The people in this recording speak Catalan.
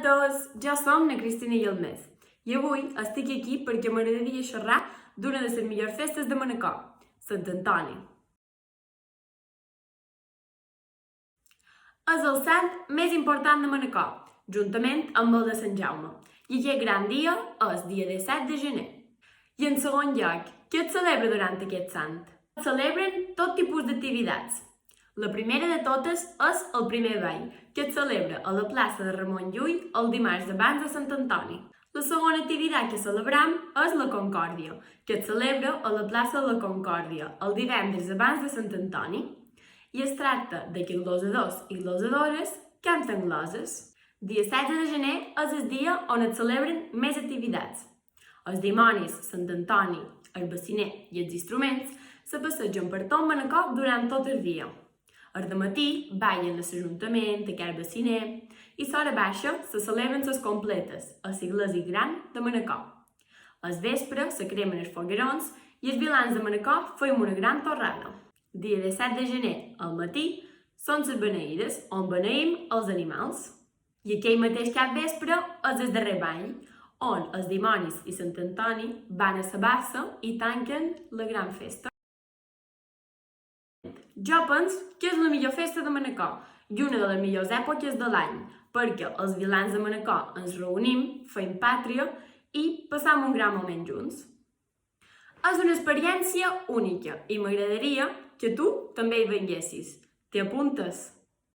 tots, jo som na Cristina i el Mes i avui estic aquí perquè m'agradaria xerrar d'una de les millors festes de Manacor, Sant Antoni. És el sant més important de Manacor, juntament amb el de Sant Jaume, i aquest gran dia és dia 17 de gener. I en segon lloc, què es celebra durant aquest sant? Es celebren tot tipus d'activitats. La primera de totes és el primer ball, que es celebra a la plaça de Ramon Llull el dimarts abans de Sant Antoni. La segona activitat que celebrem és la Concòrdia, que es celebra a la plaça de la Concòrdia el divendres abans de Sant Antoni. I es tracta de que els glosadors i glosadores canten gloses. Dia 16 de gener és el dia on es celebren més activitats. Els dimonis, Sant Antoni, el baciner i els instruments se passegen per tot Manacor durant tot el dia. Al matí ballen a l'Ajuntament, aquell baciner, i l'hora baixa se celebren les completes, a l'església gran de Manacor. Al vespre se cremen els foguerons i els vilans de Manacor feim una gran torrada. Dia 17 de gener, al matí, són les beneïdes, on beneïm els animals. I aquell mateix cap vespre és el darrer ball, on els dimonis i Sant Antoni van a la bassa i tanquen la gran festa. Jo penso que és la millor festa de Manacor i una de les millors èpoques de l'any, perquè els vilans de Manacor ens reunim, fem pàtria i passam un gran moment junts. És una experiència única i m'agradaria que tu també hi vinguessis. T'hi apuntes?